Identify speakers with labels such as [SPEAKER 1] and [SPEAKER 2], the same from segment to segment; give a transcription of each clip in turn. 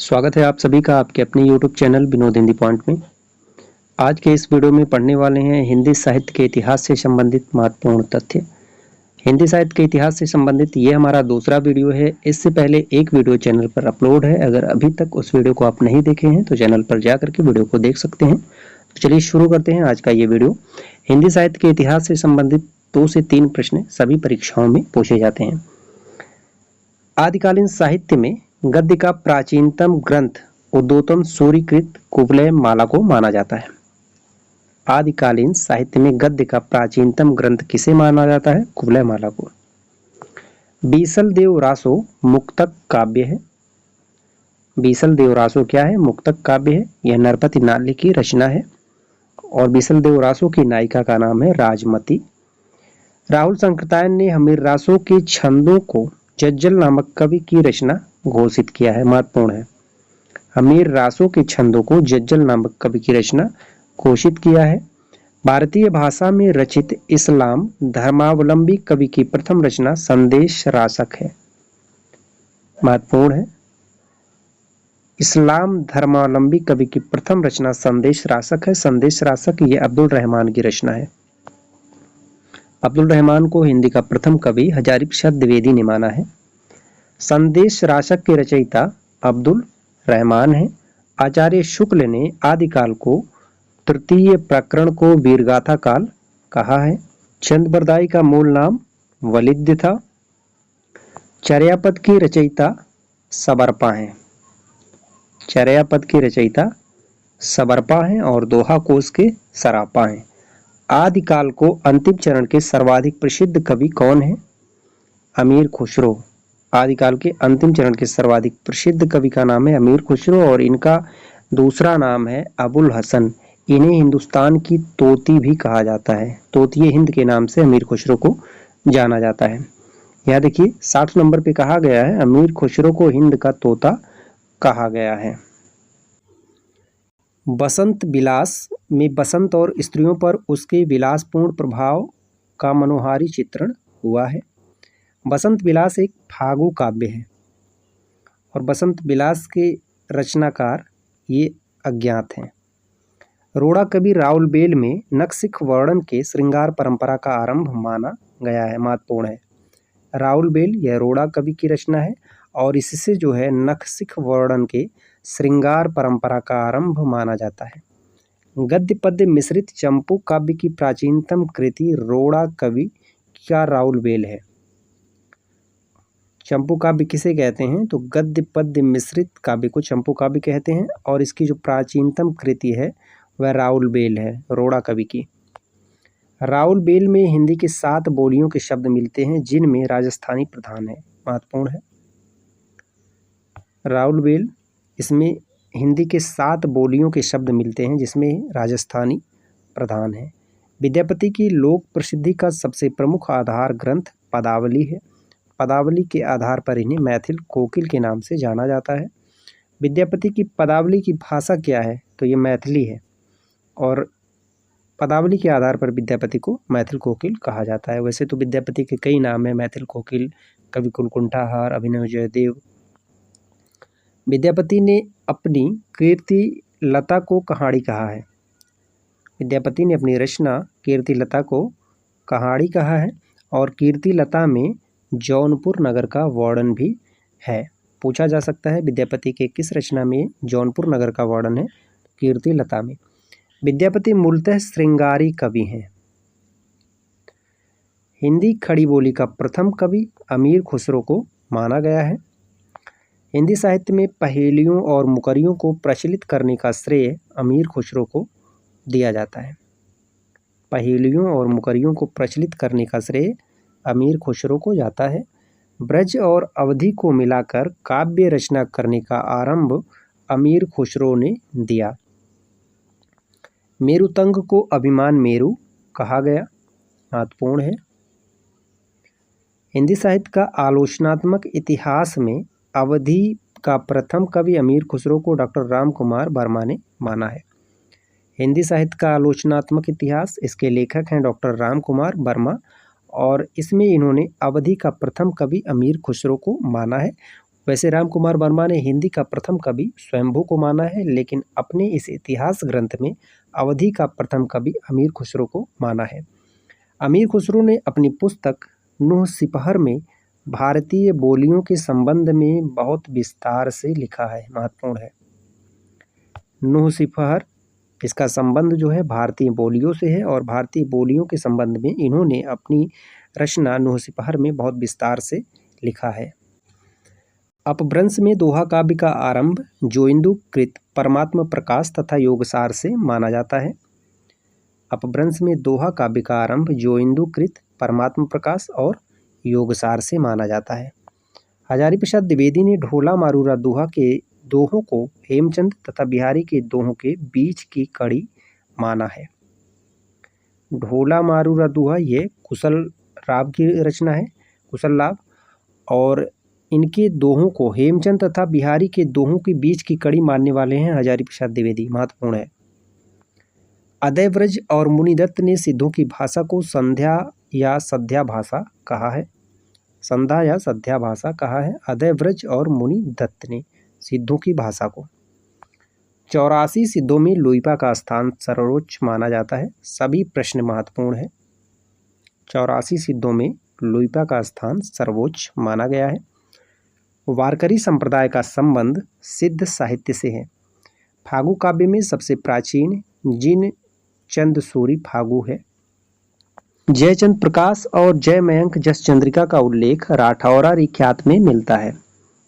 [SPEAKER 1] स्वागत है आप सभी का आपके अपने YouTube channel Vinod Hindi point में। आज के इस वीडियो में पढ़ने वाले हैं हिंदी साहित्य के इतिहास से संबंधित महत्वपूर्ण तथ्य। हिंदी साहित्य के इतिहास से संबंधित ये हमारा दूसरा वीडियो है। इससे पहले एक वीडियो चैनल पर अपलोड है। अगर अभी तक उस वीडियो को आप नहीं देखे हैं तो चैनल पर जाकर के वीडियो को देख सकते हैं। तो चलिए शुरू करते हैं आज का ये वीडियो। हिंदी साहित्य के इतिहास से संबंधित 2 से 3 प्रश्न सभी परीक्षाओं में पूछे जाते हैं। आदिकालीन साहित्य में गद्य का प्राचीनतम ग्रंथ उद्योतम सूर्यकृत कुवलय माला को माना जाता है। आदिकालीन साहित्य में गद्य का प्राचीनतम ग्रंथ किसे माना जाता है? कुवलय माला को। बीसल देव रासो मुक्तक काव्य है। बीसल देव रासो क्या है? मुक्तक काव्य है। यह नरपति नाल्य की रचना है और बीसल देव रासो की नायिका का नाम है राजमती। राहुल सांकृत्यायन ने हमीर रासो के छंदों को जज्जल नामक कवि की रचना घोषित किया है। महत्वपूर्ण है। हमीर रासो के छंदों को जज्जल नामक कवि की रचना घोषित किया है। भारतीय भाषा में रचित इस्लाम धर्मावलंबी कवि की प्रथम रचना संदेश रासक है। महत्वपूर्ण है। इस्लाम धर्मावलंबी कवि की प्रथम रचना संदेश रासक है। संदेश रासक ये अब्दुल रहमान की रचना है। अब्दुल रहमान को हिंदी का प्रथम कवि हजारीप्रसाद द्विवेदी ने माना है। संदेश रासक के रचयिता अब्दुल रहमान है। आचार्य शुक्ल ने आदिकाल को तृतीय प्रकरण को वीरगाथा काल कहा है। छंदबरदाई का मूल नाम वलिद्य था। चर्यापद की रचयिता सबरपा हैं। चर्यापद की रचयिता सबरपा हैं और दोहा कोश के सरापा हैं। आदिकाल को अंतिम चरण के सर्वाधिक प्रसिद्ध कवि कौन है? अमीर खुसरो। आदिकाल के अंतिम चरण के सर्वाधिक प्रसिद्ध कवि का नाम है अमीर खुसरो और इनका दूसरा नाम है अबुल हसन। इन्हें हिंदुस्तान की तोती भी कहा जाता है। तोतिए हिंद के नाम से अमीर खुसरो को जाना जाता है। यह देखिए 60 नंबर पे कहा गया है अमीर खुसरो को हिंद का तोता कहा गया है। बसंत विलास में बसंत और स्त्रियों पर उसके विलासपूर्ण प्रभाव का मनोहारी चित्रण हुआ है। बसंत विलास एक फागु काव्य है और बसंत विलास के रचनाकार ये अज्ञात हैं। रोड़ा कवि राउल बेल में नखशिख वर्णन के श्रृंगार परंपरा का आरंभ माना गया है। महत्वपूर्ण है। राउल बेल यह रोड़ा कवि की रचना है और इससे जो है नखशिख वर्णन के श्रृंगार परंपरा का आरंभ माना जाता है। गद्य पद्य मिश्रित चंपू काव्य की प्राचीनतम कृति रोड़ा कवि का राउल बेल है। चंपू काव्य किसे कहते हैं? तो गद्य पद्य मिश्रित काव्य को चंपू काव्य कहते हैं और इसकी जो प्राचीनतम कृति है वह राउल बेल है, रोड़ा कवि की। राउल बेल में हिंदी के 7 बोलियों के शब्द मिलते हैं जिनमें राजस्थानी प्रधान है। महत्वपूर्ण है। राउल बेल इसमें हिंदी के 7 बोलियों के शब्द मिलते हैं जिसमें राजस्थानी प्रधान है। विद्यापति की लोक प्रसिद्धि का सबसे प्रमुख आधार ग्रंथ पदावली है। पदावली के आधार पर इन्हें मैथिल कोकिल के नाम से जाना जाता है। विद्यापति की पदावली की भाषा क्या है? तो ये मैथिली है और पदावली के आधार पर विद्यापति को मैथिल कोकिल कहा जाता है। वैसे तो विद्यापति के कई नाम हैं, मैथिल कोकिल, कवि कुलकुंठाहार, अभिनव जयदेव। विद्यापति ने अपनी कीर्ति लता को कहाड़ी कहा है। विद्यापति ने अपनी रचना कीर्ति लता को कहाड़ी कहा है और कीर्ति लता में जौनपुर नगर का वर्णन भी है। पूछा जा सकता है विद्यापति के किस रचना में जौनपुर नगर का वर्णन है? कीर्ति लता में। विद्यापति मूलतः श्रृंगारी कवि हैं। हिंदी खड़ी बोली का प्रथम कवि अमीर खुसरो को माना गया है। हिंदी साहित्य में पहेलियों और मुकरियों को प्रचलित करने का श्रेय अमीर खुसरो को दिया जाता है। पहेलियों और मुकरियों को प्रचलित करने का श्रेय अमीर खुसरो को जाता है। ब्रज और अवधि को मिलाकर काव्य रचना करने का आरंभ अमीर खुसरो ने दिया। मेरुतंग को अभिमान मेरु कहा गया। महत्वपूर्ण है। हिंदी साहित्य का आलोचनात्मक इतिहास में अवधि का प्रथम कवि अमीर खुसरो को डॉक्टर राम कुमार वर्मा ने माना है। हिंदी साहित्य का आलोचनात्मक इतिहास, इसके लेखक हैं डॉक्टर राम कुमार वर्मा और इसमें इन्होंने अवधि का प्रथम कवि अमीर खुसरो को माना है वैसे राम कुमार वर्मा ने हिंदी का प्रथम कवि स्वयंभू को माना है, लेकिन अपने इस इतिहास ग्रंथ में अवधी का प्रथम कवि अमीर खुसरो को माना है। अमीर खुसरो ने अपनी पुस्तक नूह सिपहर में भारतीय बोलियों के संबंध में बहुत विस्तार से लिखा है, महत्वपूर्ण है। नूह सिपहर, इसका संबंध जो है भारतीय बोलियों से है और भारतीय बोलियों के संबंध में इन्होंने अपनी रचना नूह सिपहर में बहुत विस्तार से लिखा है। अपभ्रंश में दोहा काव्य का आरंभ जोइंदु कृत परमात्म प्रकाश तथा योगसार से माना जाता है। अपभ्रंश में दोहा काव्य का आरंभ जोइंदु कृत परमात्म प्रकाश और योगसार से माना जाता है। हजारी प्रसाद द्विवेदी ने ढोला मारूरा दोहा के दोहों को हेमचंद तथा बिहारी के दोहों के बीच की कड़ी माना है। ढोला मारूरा दोहा ये कुशल राव की रचना है, कुशल राव, और इनके दोहों को हेमचंद तथा बिहारी के दोहों के बीच की कड़ी मानने वाले हैं हजारी प्रसाद द्विवेदी, महत्वपूर्ण है। अदैव्रज और मुनिदत्त ने सिद्धों की भाषा को संध्या या सध्या भाषा कहा है, संध्या या सध्या भाषा कहा है अदैव्रज और मुनिदत्त ने सिद्धों की भाषा को। 84 सिद्धों में लोईपा का स्थान सर्वोच्च माना जाता है। सभी प्रश्न महत्वपूर्ण है। 84 सिद्धों में लोईपा का स्थान सर्वोच्च माना गया है। वारकरी संप्रदाय का संबंध सिद्ध साहित्य से है। फागु काव्य में सबसे प्राचीन जिन चंद सूरी फागु है। जयचंद प्रकाश और जय मयंक जस चंद्रिका का उल्लेख राठौरा रिख्यात में मिलता है।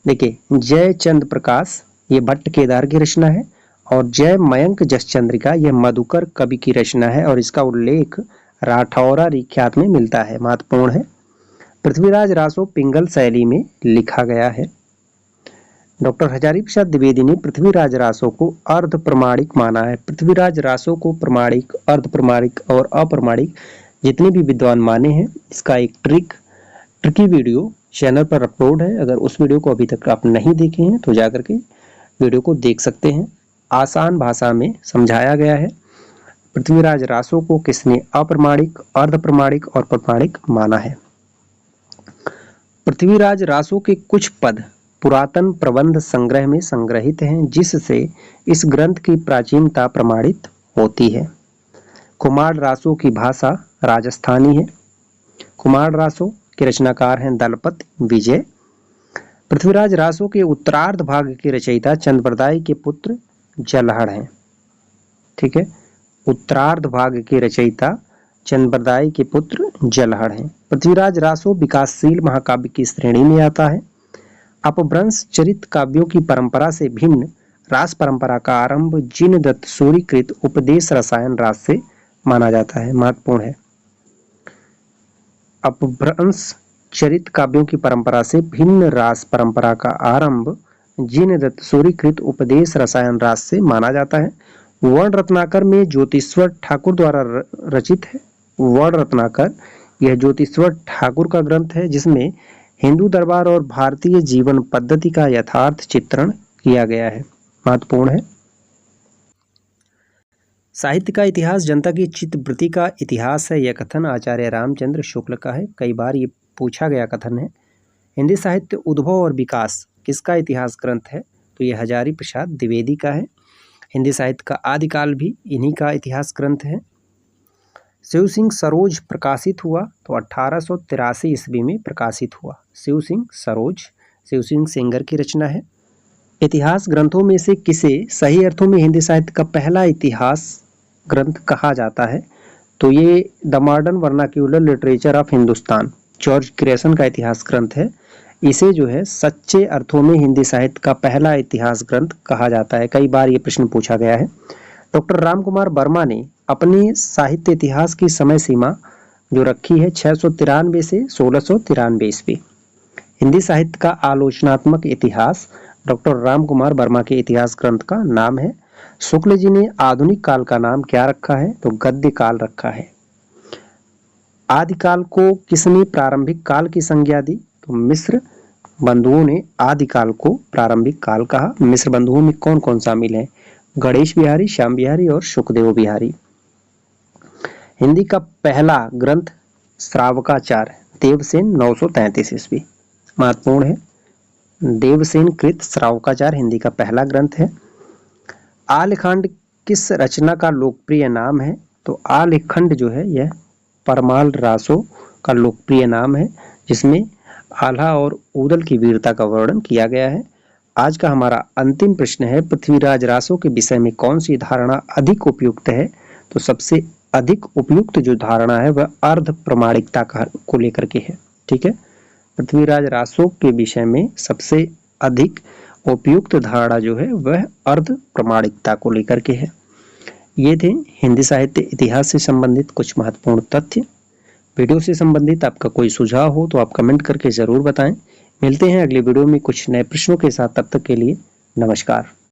[SPEAKER 1] देखिए, जयचंद प्रकाश ये भट्ट केदार की रचना है और जय मयंक जस चंद्रिका यह मधुकर कवि की रचना है और इसका उल्लेख राठौरा रिख्यात में मिलता है, महत्वपूर्ण है। पृथ्वीराज रासो पिंगल शैली में लिखा गया है। डॉक्टर हजारी प्रसाद द्विवेदी ने पृथ्वीराज रासो को अर्ध प्रमाणिक माना है। पृथ्वीराज रासो को प्रमाणिक, अर्ध प्रमाणिक और अप्रमाणिक जितने भी विद्वान माने हैं, इसका एक ट्रिकी वीडियो चैनल पर अपलोड है। अगर उस वीडियो को अभी तक आप नहीं देखे हैं तो जाकर के वीडियो को देख सकते हैं। आसान भाषा में समझाया गया है पृथ्वीराज रासो को किसने अप्रमाणिक, अर्ध प्रमाणिक और प्रमाणिक माना है। पृथ्वीराज रासो के कुछ पद पुरातन प्रबंध संग्रह में संग्रहित हैं, जिससे इस ग्रंथ की प्राचीनता प्रमाणित होती है। कुमार रासो की भाषा राजस्थानी है। कुमार रासो के रचनाकार हैं दलपत विजय। पृथ्वीराज रासो के उत्तरार्ध भाग के रचयिता चंद्रबरदाई के पुत्र जलहड़ हैं। ठीक है, उत्तरार्ध भाग के रचयिता चंद्रबरदाई के पुत्र जलहड़ हैं। पृथ्वीराज रासो विकासशील महाकाव्य की श्रेणी में आता है। अपभ्रंश चरित काव्यों की परंपरा से भिन्न रास परंपरा का आरंभ जिनदत्त सूरीकृत उपदेश रसायन रास से माना जाता है, महत्वपूर्ण है। अपभ्रंश चरित काव्यों की परंपरा से भिन्न रास परंपरा का आरंभ जिनदत्त सूरीकृत उपदेश रसायन रास से माना जाता है। वर्ण रत्नाकर में ज्योतिश्वर ठाकुर द्वारा रचित है। वर्ण रत्नाकर यह ज्योतिश्वर ठाकुर का ग्रंथ है, जिसमें हिंदू दरबार और भारतीय जीवन पद्धति का यथार्थ चित्रण किया गया है, महत्वपूर्ण है। साहित्य का इतिहास जनता की चित्तवृत्ति का इतिहास है, यह कथन आचार्य रामचंद्र शुक्ल का है। कई बार ये पूछा गया कथन है। हिंदी साहित्य उद्भव और विकास किसका इतिहास ग्रंथ है, तो ये हजारी प्रसाद द्विवेदी का है। हिंदी साहित्य का आदिकाल भी इन्हीं का इतिहास ग्रंथ है। शिव सिंह सरोज प्रकाशित हुआ तो 1883 ईस्वी में प्रकाशित हुआ। शिव सिंह सरोज शिव सिंह सेंगर की रचना है। इतिहास ग्रंथों में से किसे सही अर्थों में हिंदी साहित्य का पहला इतिहास ग्रंथ कहा जाता है, तो ये the modern vernacular literature of Hindustan George Grayson का इतिहास ग्रंथ है। इसे जो है सच्चे अर्थों में हिंदी साहित्य का पहला इतिहास ग्रंथ कहा जाता है। कई बार ये प्रश्न पूछा गया है। डॉक्टर राम कुमार वर्मा ने अपने साहित्य इतिहास की समय सीमा जो रखी है 693 से 1693 ईस्वी। हिंदी साहित्य का आलोचनात्मक इतिहास डॉक्टर राम कुमार वर्मा के इतिहास ग्रंथ का नाम है। शुक्ल जी ने आधुनिक काल का नाम क्या रखा है, तो गद्य काल रखा है। आदिकाल को किसने प्रारंभिक काल की संज्ञा दी, तो मिस्र बंधुओं ने आदिकाल को प्रारंभिक काल कहा। मिस्र बंधुओं में कौन कौन शामिल है, गणेश बिहारी, श्याम बिहारी और सुखदेव बिहारी। हिंदी का पहला ग्रंथ श्रावकाचार देवसेन 933 ईस्वी, महत्वपूर्ण है। देवसेन कृत श्रावकाचार हिंदी का पहला ग्रंथ है। आलेखंड किस रचना का लोकप्रिय नाम है? तो आलेखंड जो है यह परमाल रासो का लोकप्रिय नाम है, जिसमें आल्हा और ऊदल की वीरता का वर्णन किया गया है। आज का हमारा अंतिम प्रश्न है, पृथ्वीराज रासो के विषय में कौन सी धारणा अधिक उपयुक्त है? तो सबसे अधिक उपयुक्त जो धारणा है वह अर्ध प्रमाणिकता को लेकर के है। ठीक है, पृथ्वीराज रासो के विषय में सबसे अधिक उपयुक्त धारणा जो है वह अर्ध प्रमाणिकता को लेकर के है। ये थे हिंदी साहित्य इतिहास से संबंधित कुछ महत्वपूर्ण तथ्य। वीडियो से संबंधित आपका कोई सुझाव हो तो आप कमेंट करके जरूर बताएं। मिलते हैं अगले वीडियो में कुछ नए प्रश्नों के साथ, तब तक के लिए नमस्कार।